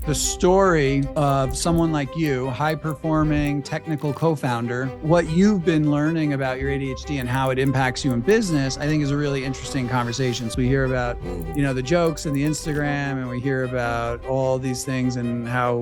the story of someone like you, high-performing technical co-founder, what you've been learning about your ADHD and how it impacts you in business, I think is a really interesting conversation. So we hear about, the jokes and the Instagram, and we hear about all these things and how,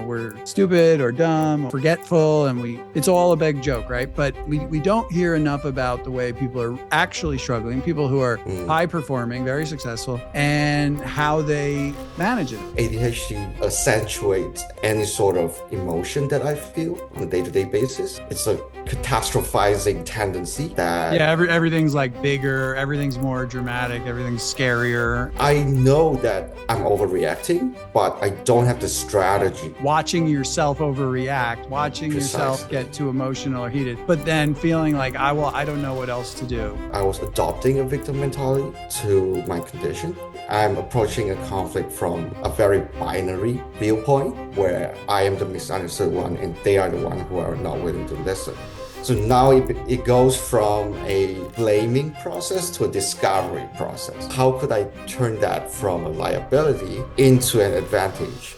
we're stupid or dumb or forgetful, and it's all a big joke, right? But we don't hear enough about the way people are actually struggling, people who are high-performing, very successful, and how they manage it. ADHD accentuates any sort of emotion that I feel on a day-to-day basis. It's a catastrophizing tendency that... Yeah, everything's like bigger, everything's more dramatic, everything's scarier. I know that I'm overreacting, but I don't have the strategy. Watching yourself overreact, watching yourself get too emotional or heated, but then feeling like, I don't know what else to do. I was adopting a victim mentality to my condition. I'm approaching a conflict from a very binary viewpoint where I am the misunderstood one and they are the one who are not willing to listen. So now it goes from a blaming process to a discovery process. How could I turn that from a liability into an advantage?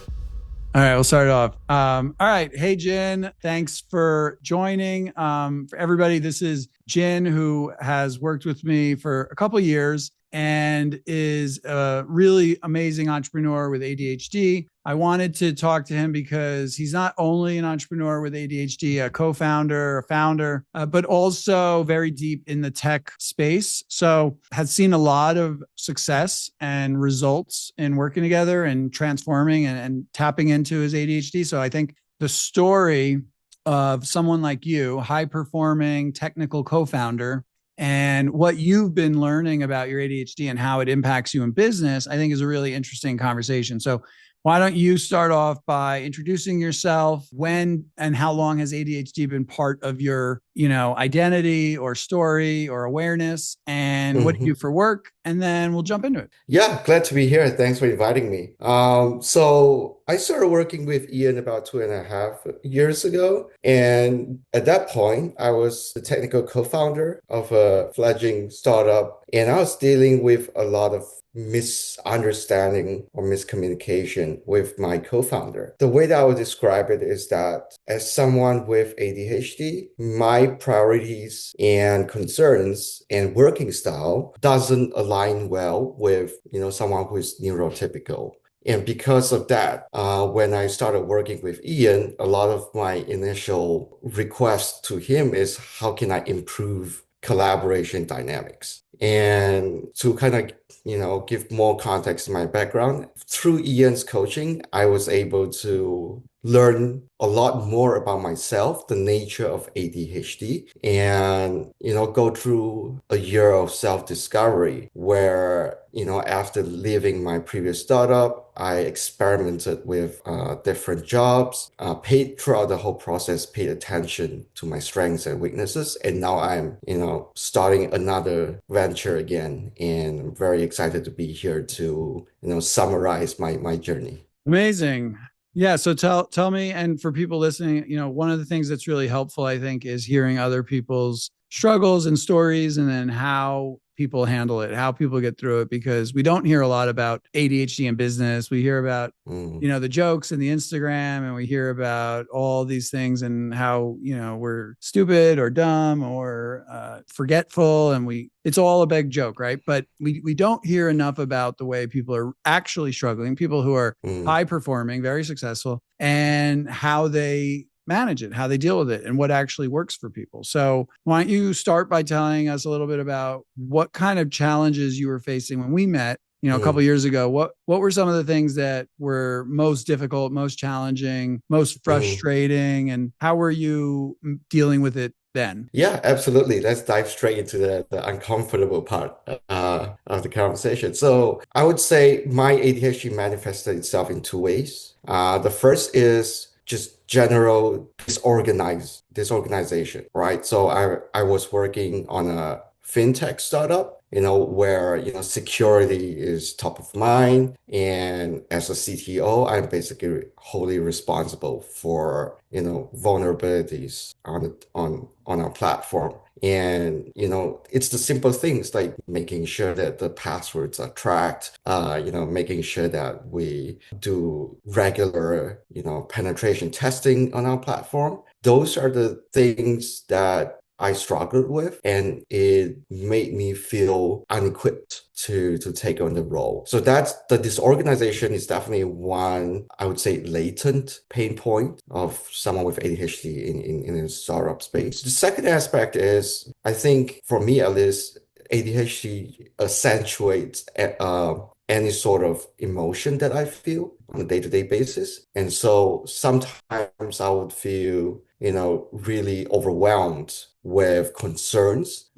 All right, we'll start it off. All right. Hey, Jyn, thanks for joining. For everybody, this is Jyn, who has worked with me for a couple of years and is a really amazing entrepreneur with ADHD. I wanted to talk to him because he's not only an entrepreneur with ADHD, a co-founder, a founder, but also very deep in the tech space. So has seen a lot of success and results in working together and transforming and tapping into his ADHD. So I think the story of someone like you, high-performing technical co-founder, and what you've been learning about your ADHD and how it impacts you in business, I think is a really interesting conversation. So why don't you start off by introducing yourself? When and how long has ADHD been part of your, identity or story or awareness? And what do you do for work? And then we'll jump into it. Yeah, glad to be here. Thanks for inviting me. So I started working with Ian about 2.5 years ago. And at that point, I was the technical co-founder of a fledgling startup. And I was dealing with a lot of misunderstanding or miscommunication with my co-founder. The way that I would describe it is that as someone with ADHD, my priorities and concerns and working style doesn't align well with, someone who is neurotypical. And because of that, when I started working with Ian, a lot of my initial request to him is how can I improve collaboration dynamics? And to kind of, give more context to my background, through Ian's coaching, I was able to learn a lot more about myself, the nature of ADHD, and, go through a year of self-discovery where, after leaving my previous startup, I experimented with different jobs, throughout the whole process, paid attention to my strengths and weaknesses. And now I'm, starting another venture again, and I'm very excited to be here to, summarize my journey. Amazing. Yeah. So tell me, and for people listening, one of the things that's really helpful, I think, is hearing other people's struggles and stories, and then how people handle it, how people get through it, because we don't hear a lot about ADHD in business. We hear about, the jokes and the Instagram, and we hear about all these things and how, we're stupid or dumb or forgetful, and it's all a big joke, right? But we don't hear enough about the way people are actually struggling, people who are high performing, very successful, and how they manage it, how they deal with it, and what actually works for people. So why don't you start by telling us a little bit about what kind of challenges you were facing when we met, a couple of years ago? What were some of the things that were most difficult, most challenging, most frustrating, and how were you dealing with it then? Yeah, absolutely. Let's dive straight into the uncomfortable part of the conversation. So I would say my ADHD manifested itself in two ways. The first is just general disorganization, right? So I was working on a fintech startup, where, security is top of mind. And as a CTO, I'm basically wholly responsible for, vulnerabilities on our platform. And, it's the simple things like making sure that the passwords are tracked, making sure that we do regular, penetration testing on our platform. Those are the things that I struggled with, and it made me feel unequipped to take on the role. So that's the disorganization is definitely one, I would say, latent pain point of someone with ADHD in a startup space. The second aspect is, I think for me at least, ADHD accentuates any sort of emotion that I feel on a day-to-day basis. And so sometimes I would feel, really overwhelmed with concerns,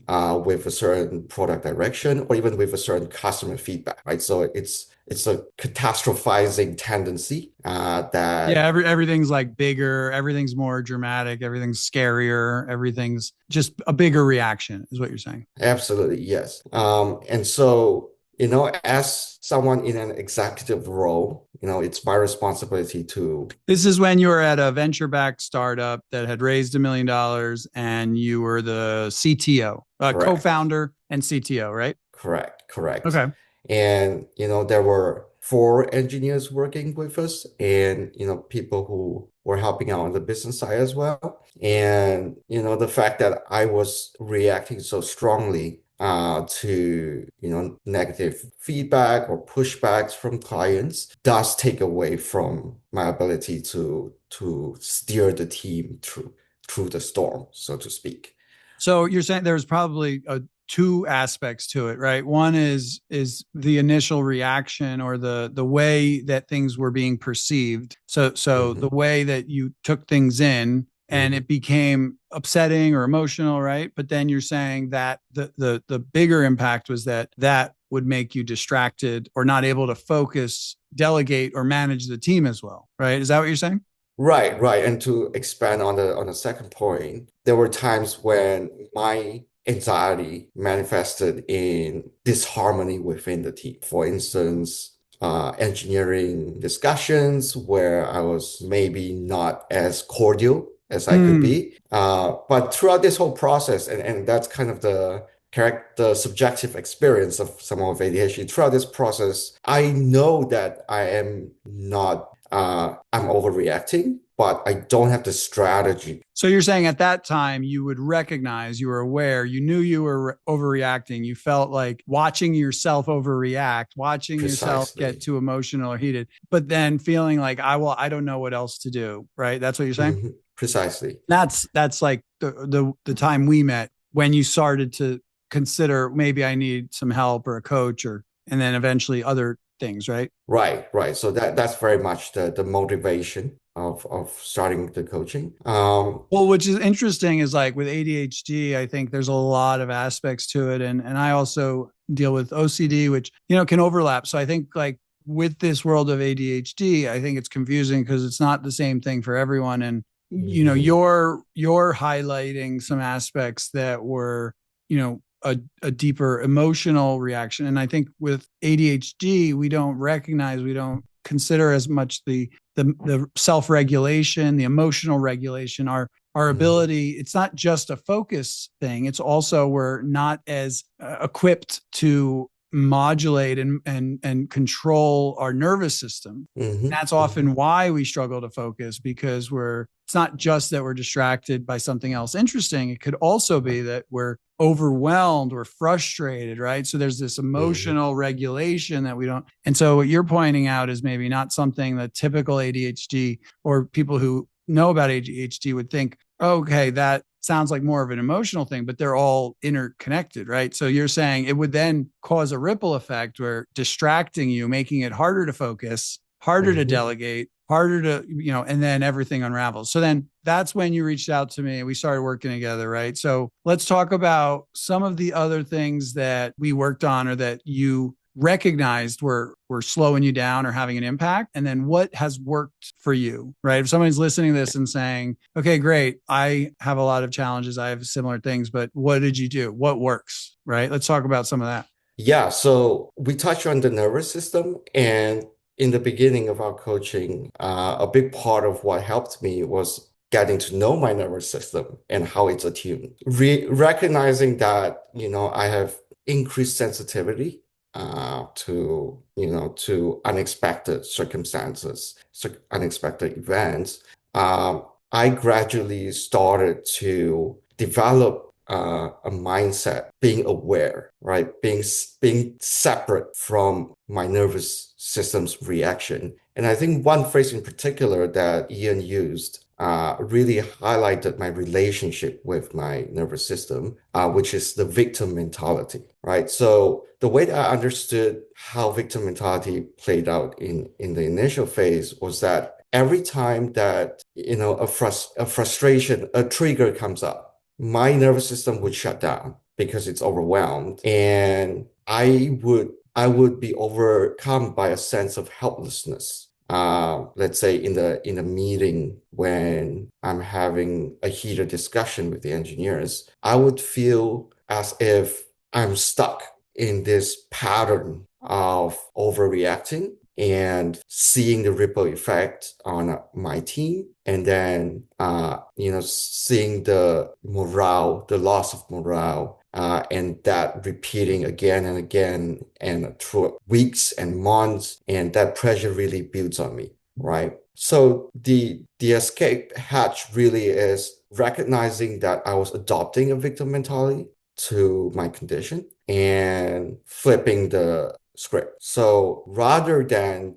with a certain product direction, or even with a certain customer feedback, right? So it's a catastrophizing tendency Yeah, that everything's like bigger, everything's more dramatic, everything's scarier, everything's just a bigger reaction, is what you're saying. absolutely, yes. And so, as someone in an executive role, it's my responsibility to This is when you were at a venture-backed startup that had raised $1 million and you were the CTO, correct. co-founder and CTO, right? Correct. Okay. And, there were four engineers working with us and, people who were helping out on the business side as well. And, the fact that I was reacting so strongly to, negative feedback or pushbacks from clients does take away from my ability to steer the team through the storm, so to speak. So you're saying there's probably two aspects to it, right? One is the initial reaction or the way that things were being perceived. So the Hmm. way that you took things in and Hmm. it became upsetting or emotional, right? But then you're saying that the bigger impact was that would make you distracted or not able to focus, delegate, or manage the team as well, right? Is that what you're saying? Right, right. And to expand on the second point, there were times when my anxiety manifested in disharmony within the team. For instance, engineering discussions where I was maybe not as cordial as I could Mm. be. But throughout this whole process, and that's kind of the subjective experience of someone with ADHD. Throughout this process, I know that I'm overreacting, but I don't have the strategy So you're saying at that time you would recognize, you were aware, you knew you were overreacting. You felt like watching yourself overreact, watching yourself get precisely. too emotional or heated, but then feeling like I don't know what else to do, right? That's what you're saying? Precisely. That's like the time we met when you started to consider maybe I need some help or a coach or and then eventually other things, right? Right, right. So that's very much the motivation of starting the coaching. Well, which is interesting is like with ADHD, I think there's a lot of aspects to it. And I also deal with OCD, which, can overlap. So I think like with this world of ADHD, I think it's confusing because it's not the same thing for everyone. And, Mhm, you're highlighting some aspects that were, a deeper emotional reaction. And I think with ADHD, we don't consider as much the self-regulation, the emotional regulation, our mhm, ability. It's not just a focus thing. It's also we're not as equipped to modulate and control our nervous system. mhm, That's mhm, often why we struggle to focus because it's not just that we're distracted by something else interesting. It could also be that we're overwhelmed, we're frustrated, right? So there's this mhm, emotional regulation that we don't. And so what you're pointing out is maybe not something that typical ADHD or people who know about ADHD would think, okay, that sounds like more of an emotional thing, but they're all interconnected, right? So you're saying it would then cause a ripple effect where distracting you, making it harder to focus, harder to mhm. delegate, harder to, and then everything unravels. So then that's when you reached out to me and we started working together, right? So let's talk about some of the other things that we worked on or that you recognized were slowing you down or having an impact, and then what has worked for you, right? If somebody's listening to this and saying, okay, great, I have a lot of challenges, I have similar things, but what did you do? What works, right? Let's talk about some of that. Yeah, so we touched on the nervous system, and in the beginning of our coaching, a big part of what helped me was getting to know my nervous system and how it's attuned. Recognizing that, I have increased sensitivity to unexpected circumstances, unexpected events. I gradually started to develop a mindset, being aware, right? Being separate from my nervous system's reaction. And I think one phrase in particular that Ian used really highlighted my relationship with my nervous system, which is the victim mentality, right? So the way that I understood how victim mentality played out in the initial phase was that every time that, a frustration, a trigger comes up, my nervous system would shut down because it's overwhelmed, and I would be overcome by a sense of helplessness. Let's say in a meeting when I'm having a heated discussion with the engineers, I would feel as if I'm stuck in this pattern of overreacting and seeing the ripple effect on my team, and then seeing the loss of morale, and that repeating again and again and through weeks and months, and that pressure really builds on me, right? So the escape hatch really is recognizing that I was adopting a victim mentality to my condition and flipping the script. So rather than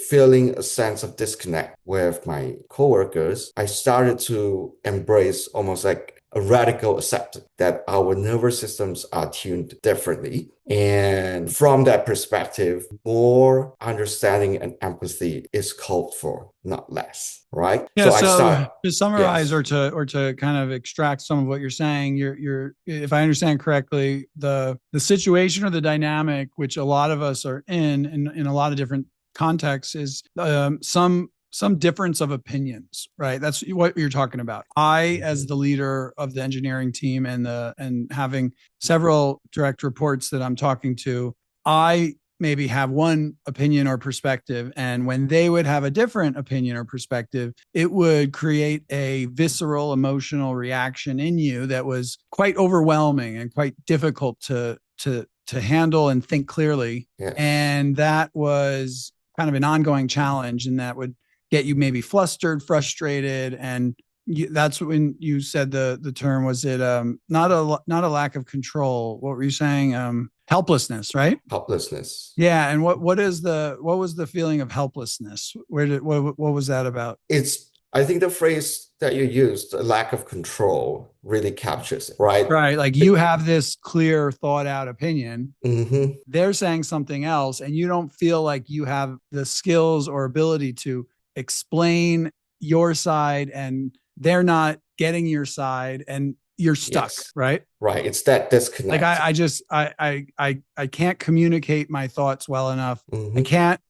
feeling a sense of disconnect with my coworkers, I started to embrace almost like a radical acceptance that our nervous systems are tuned differently. And from that perspective, more understanding and empathy is called for, not less, right? Yeah. So I So start, to summarize, yes. or to kind of extract some of what you're saying, you're if I understand correctly, the situation or the dynamic which a lot of us are in a lot of different contexts is some difference of opinions, right? That's what you're talking about. I, as Mhm. the leader of the engineering team and having several direct reports that I'm talking to, I maybe have one opinion or perspective. And when they would have a different opinion or perspective, it would create a visceral emotional reaction in you that was quite overwhelming and quite difficult to handle and think clearly. Yes. And that was kind of an ongoing challenge, and that would get you maybe flustered, frustrated, and that's when you said the term, was it not a lack of control? What were you saying? Helplessness, right? Helplessness. Yeah. And what was the feeling of helplessness? What was that about? I think the phrase that you used, "a lack of control," really captures it, right? Right. Like you have this clear, thought out opinion. Mm-hmm. They're saying something else, and you don't feel like you have the skills or ability to explain your side, and they're not getting your side, and you're stuck, Yes, right? right. It's that Like disconnect. I can't communicate my thoughts well enough. I Mm-hmm. can't,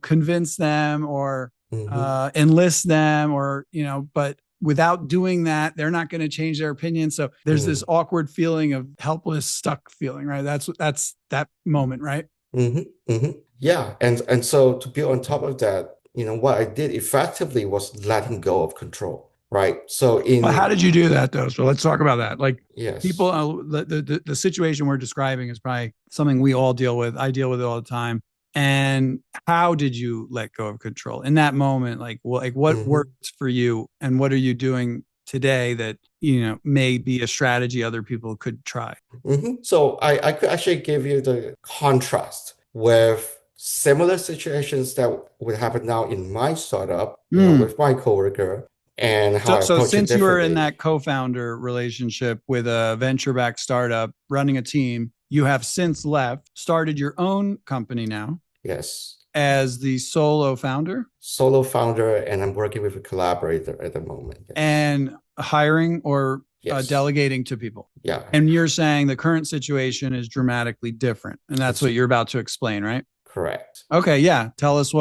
convince them or Mm-hmm. enlist them, or but without doing that, they're not going to change their opinion. So there's this awkward feeling of helpless, stuck feeling, right? That's that moment, right? Mm-hmm. Mm-hmm. Yeah, and so to build on top of that, what I did effectively was letting go of control, right? So Well, how in did you do that though? So let's talk about that. Like people, yes. the situation we're describing is probably something we all deal with. I deal with it all the time. And how did you let go of control in that moment? Like what Mm-hmm. worked for you, and what are you doing today that may be a strategy other people could try? Mm-hmm. So I could actually give you the contrast with similar situations that would happen now in my startup, Mm. with my coworker, and how So, I so approach it since you were in differently. that co-founder relationship with a venture-backed startup running a team, you have since left, started your own company now Yes. as the solo founder, Solo founder, and I'm working with a collaborator at the moment. Yes. and hiring or Yes. delegating to people. Yeah. And you're saying the current situation is dramatically different. And that's It's what you're about to explain, right? correct. Okay. Yeah. Tell us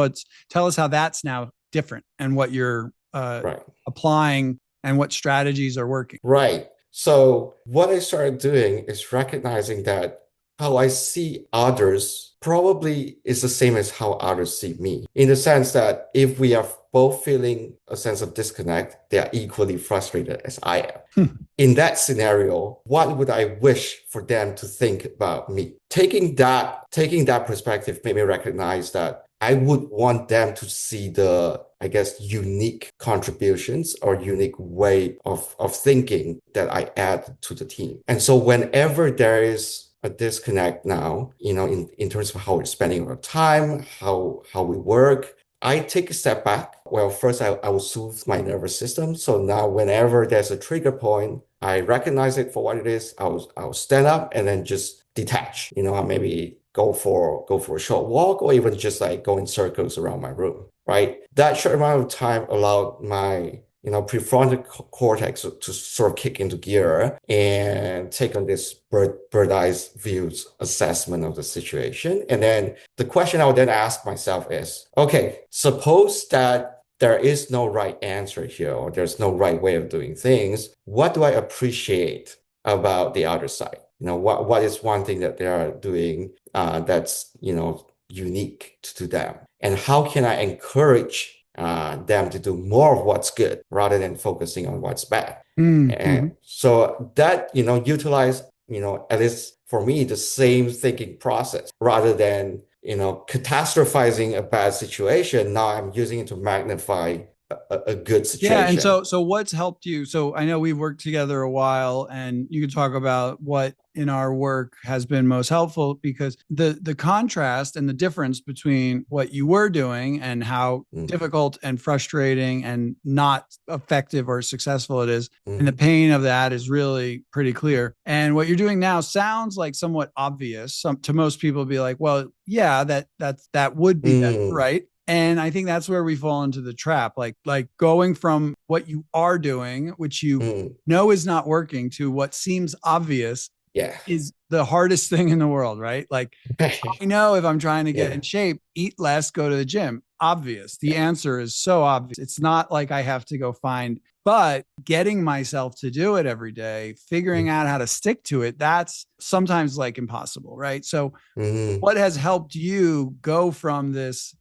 how that's now different and what you're Right. applying and what strategies are working. Right. So what I started doing is recognizing that how I see others probably is the same as how others see me. In the sense that if we are both feeling a sense of disconnect, they are equally frustrated as I am. In that scenario, what would I wish for them to think about me? Taking that perspective made me recognize that I would want them to see the, I guess, unique contributions or unique way of thinking that I add to the team. And so whenever there is a disconnect now, in terms of how we're spending our time, how we work, I take a step back. Well, first I will soothe my nervous system. So now whenever there's a trigger point, I recognize it for what it is. I'll stand up and then just detach. I'll maybe go for a short walk or even just like go in circles around my room, right? That short amount of time allowed my prefrontal cortex to sort of kick into gear and take on this bird eyes views assessment of the situation. And then the question I would then ask myself is, okay, suppose that there is no right answer here, or there's no right way of doing things. What do I appreciate about the other side? What is one thing that they are doing that's unique to them, and how can I encourage them to do more of what's good rather than focusing on what's bad? Mm-hmm. And so that utilize at least for me the same thinking process rather than catastrophizing a bad situation. Now I'm using it to magnify a good Yeah, and situation. so what's helped you? So I know we've worked together a while, and you can talk about what in our work has been most helpful, because the contrast and the difference between what you were doing and how Mm, difficult and frustrating and not effective or successful it is, and the mhm, pain of that is really pretty clear. And what you're doing now sounds like somewhat obvious. To most people, be like, well, yeah, that would be better, mm, right? And I think that's where we fall into the trap, like going from what you are doing, which you mm. know is not working, to what seems obvious Yeah. is the hardest thing in the world, right? Like, I know if I'm trying to get Yeah. in shape, eat less, go to the gym. Obvious. The answer is so obvious. It's not like I have to go find, but getting myself to do it every day, figuring out how to stick to it, that's sometimes like impossible, right? So Mm, what has helped you go from this,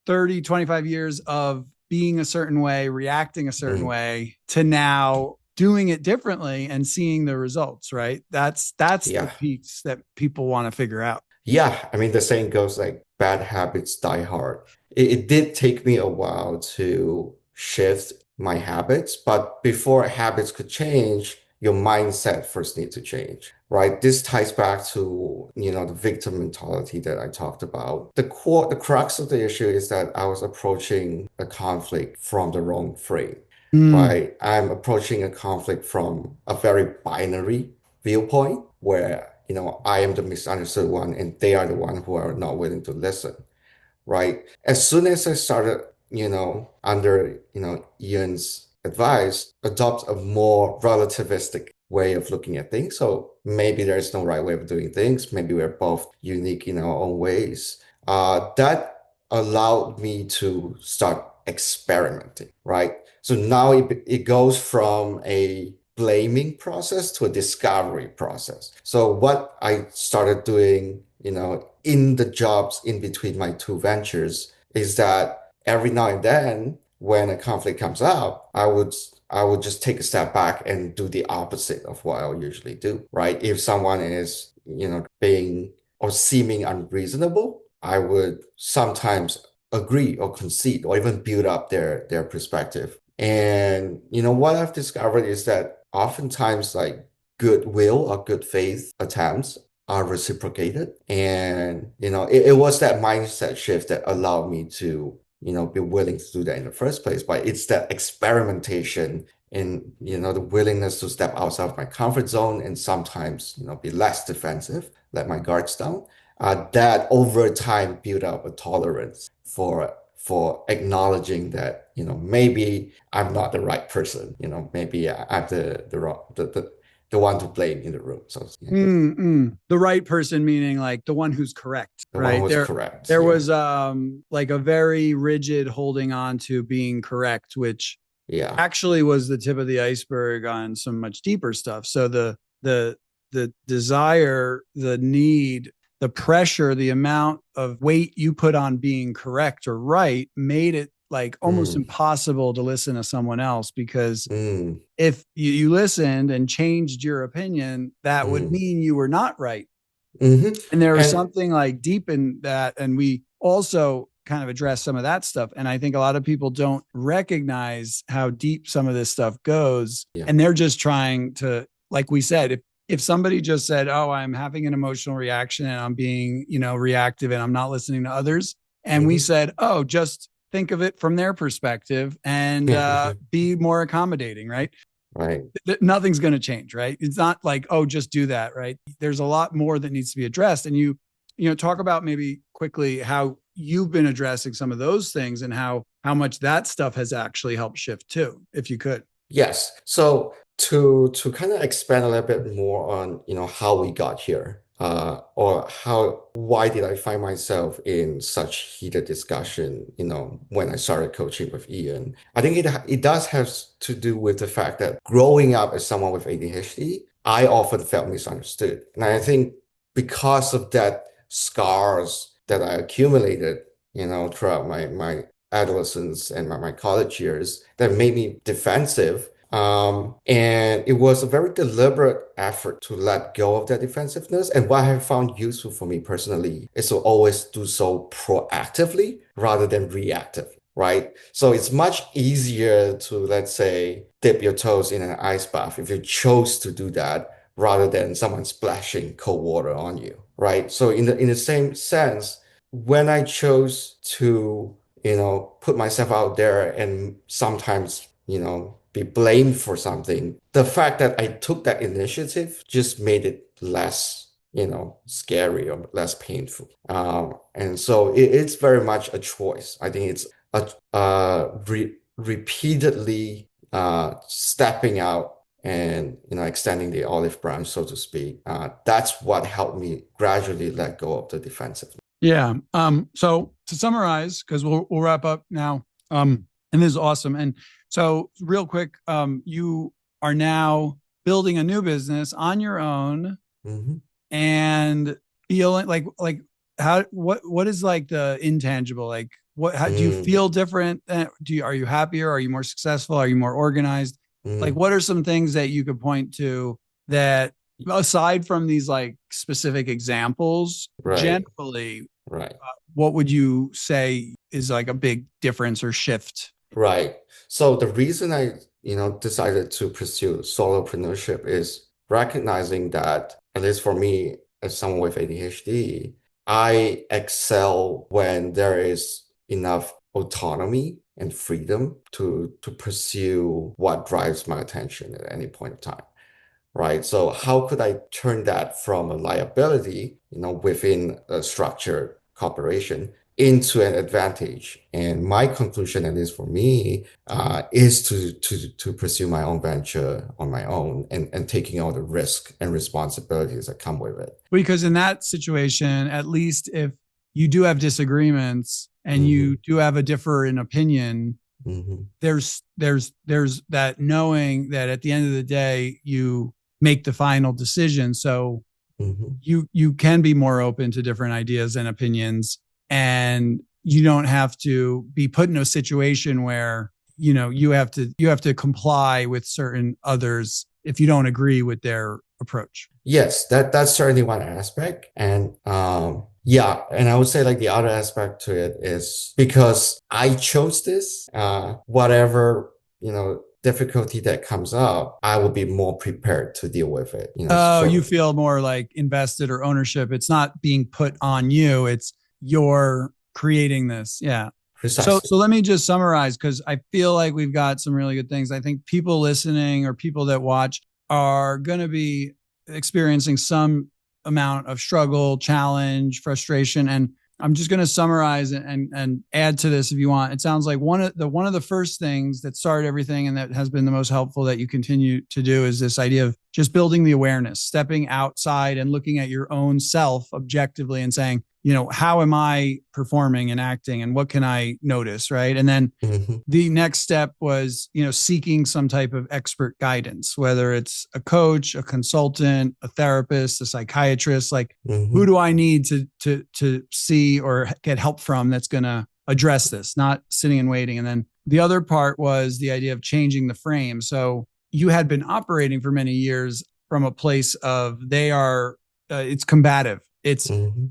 30, 25 years of being a certain way, reacting a certain mm. way, to now doing it differently and seeing the results, right? That's the Yeah. piece that people want to figure out. Yeah. I mean, the saying goes like bad habits die hard. It did take me a while to shift my habits, but before habits could change, your mindset first need to change, right? This ties back to, the victim mentality that I talked about. The crux of the issue is that I was approaching a conflict from the wrong frame, Mm. right? I'm approaching a conflict from a very binary viewpoint where, I am the misunderstood one and they are the one who are not willing to listen, right? As soon as I started, under, Ian's advice, adopt a more relativistic way of looking at things. So maybe there's no right way of doing things. Maybe we're both unique in our own ways. That allowed me to start experimenting, right? So now it goes from a blaming process to a discovery process. So what I started doing, in the jobs in between my two ventures is that every now and then when a conflict comes up, I would just take a step back and do the opposite of what I would usually do, right? If someone is, being or seeming unreasonable, I would sometimes agree or concede or even build up their perspective. And what I've discovered is that oftentimes like goodwill or good faith attempts are reciprocated. And it was that mindset shift that allowed me to be willing to do that in the first place. But it's that experimentation and the willingness to step outside of my comfort zone and sometimes be less defensive, let my guards down, that over time build up a tolerance for acknowledging that, maybe I'm not the right person, maybe I'm the wrong, the one to blame in the room. So yeah, The right person, meaning like the one who's correct, the one right? who's There, correct. there Yeah. was like a very rigid holding on to being correct, which Yeah. actually was the tip of the iceberg on some much deeper stuff. So the the desire, the need, the pressure, the amount of weight you put on being correct or right made it like almost Mm, impossible to listen to someone else, because mm, if you listened and changed your opinion, that would mm, mean you were not right. hmm. And there was And something like deep in that. And we also kind of address some of that stuff. And I think a lot of people don't recognize how deep some of this stuff goes. yeah. And they're just trying to, like we said, if somebody just said, "Oh, I'm having an emotional reaction and I'm being, reactive and I'm not listening to others," and we Hmm. said, "Oh, just think of it from their perspective and be more accommodating," right? Right. Nothing's going to change, right? It's not like, "Oh, just do that," right? There's a lot more that needs to be addressed. And talk about maybe quickly how you've been addressing some of those things and how much that stuff has actually helped shift too, if you could. Yes. So to kind of expand a little bit more on, how we got here, or why did I find myself in such heated discussion, when I started coaching with Ian. I think it does have to do with the fact that growing up as someone with ADHD, I often felt misunderstood. And I think because of that scars that I accumulated, throughout my adolescence and my college years that made me defensive. And it was a very deliberate effort to let go of that defensiveness. And what I have found useful for me personally is to always do so proactively rather than reactive. Right. So it's much easier to, let's say, dip your toes in an ice bath if you chose to do that rather than someone splashing cold water on you. Right. So in the same sense, when I chose to put myself out there and sometimes, be blamed for something. The fact that I took that initiative just made it less, scary or less painful. And so it's very much a choice. I think it's repeatedly stepping out and extending the olive branch, so to speak. That's what helped me gradually let go of the defensive. Yeah. So to summarize, because we'll wrap up now. And this is awesome. And so real quick, you are now building a new business on your own Hmm. and feeling like how what is like the intangible, like what, how do you Mm, feel different? Are you happier? Are you more successful? Are you more organized? Like mm. what are some things that you could point to that, aside from these like specific examples, Right, generally, right. what would you say is like a big difference or shift? Right. So the reason I, decided to pursue solopreneurship is recognizing that, at least for me, as someone with ADHD, I excel when there is enough autonomy and freedom to pursue what drives my attention at any point in time. Right? So how could I turn that from a liability, within a structured corporation into an advantage? And my conclusion, at least for me, is to pursue my own venture on my own and taking all the risk and responsibilities that come with it. Because in that situation, at least if you do have disagreements and Hmm. you do have a differ in opinion, Hmm. there's that knowing that at the end of the day you make the final decision. So Hmm. you can be more open to different ideas and opinions, and you don't have to be put in a situation where you have to comply with certain others if you don't agree with their approach. Yes, that's certainly one aspect. And yeah, and I would say like the other aspect to it is because I chose this, whatever, difficulty that comes up, I will be more prepared to deal with it, Oh, you so feel more like invested or ownership. It's not being put on you. It's you're creating this. Yeah. So precisely. so let me just summarize, because I feel like we've got some really good things. I think people listening or people that watch are going to be experiencing some amount of struggle, challenge, frustration. And I'm just going to summarize and add to this if you want. It sounds like one of the first things that started everything and that has been the most helpful that you continue to do is this idea of just building the awareness, stepping outside and looking at your own self objectively and saying, how am I performing and acting and what can I notice, right? And then the next step was, seeking some type of expert guidance, whether it's a coach, a consultant, a therapist, a psychiatrist, like who do I need to see or get help from that's going to address this, not sitting and waiting. And then the other part was the idea of changing the frame. So you had been operating for many years from a place of it's combative. It's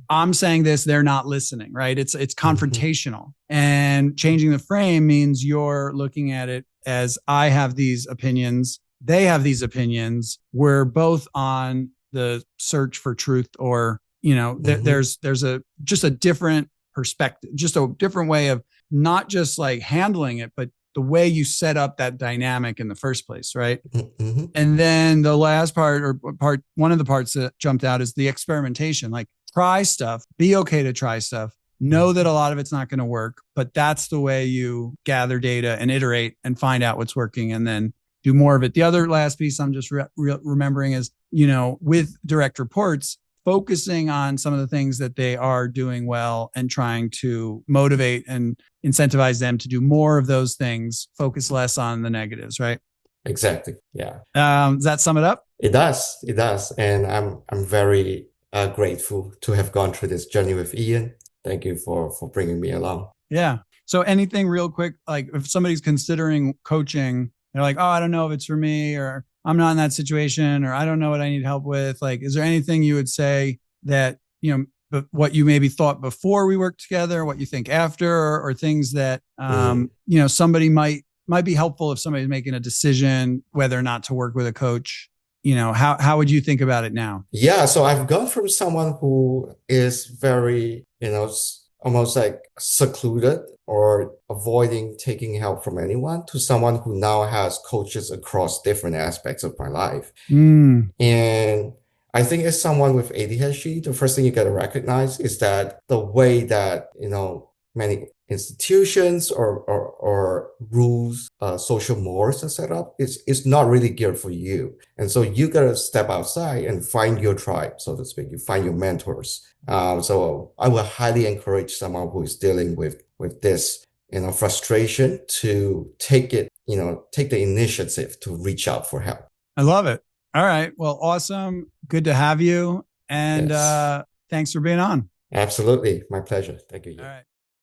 I'm saying this, they're not listening, right? It's confrontational. And changing the frame means you're looking at it as I have these opinions, they have these opinions. We're both on the search for truth, or there's just a different perspective, just a different way of not just like handling it, but the way you set up that dynamic in the first place, right? And then the last one of the parts that jumped out is the experimentation. Like try stuff, be okay to try stuff, know that a lot of it's not going to work, but that's the way you gather data and iterate and find out what's working and then do more of it. The other last piece I'm just remembering is, with direct reports, focusing on some of the things that they are doing well and trying to motivate and incentivize them to do more of those things, focus less on the negatives, right? Exactly. Yeah. Does that sum it up? It does. It does. And I'm very grateful to have gone through this journey with Ian. Thank you for bringing me along. Yeah. So anything real quick, like if somebody's considering coaching, they're like, oh, I don't know if it's for me, or I'm not in that situation, or I don't know what I need help with. Like, is there anything you would say that, but what you maybe thought before we worked together, what you think after, or things that, somebody might be helpful if somebody's making a decision whether or not to work with a coach? How would you think about it now? Yeah. So I've gone from someone who is very, almost like secluded or avoiding taking help from anyone to someone who now has coaches across different aspects of my life. And I think as someone with ADHD, the first thing you got to recognize is that the way that, many institutions or rules, social mores are set up is not really geared for you. And so you got to step outside and find your tribe, so to speak. You find your mentors. So I would highly encourage someone who is dealing with this, frustration to take the initiative to reach out for help. I love it. All right. Well, awesome. Good to have you. And Yes. thanks for being on. Absolutely. My pleasure. Thank you. All right.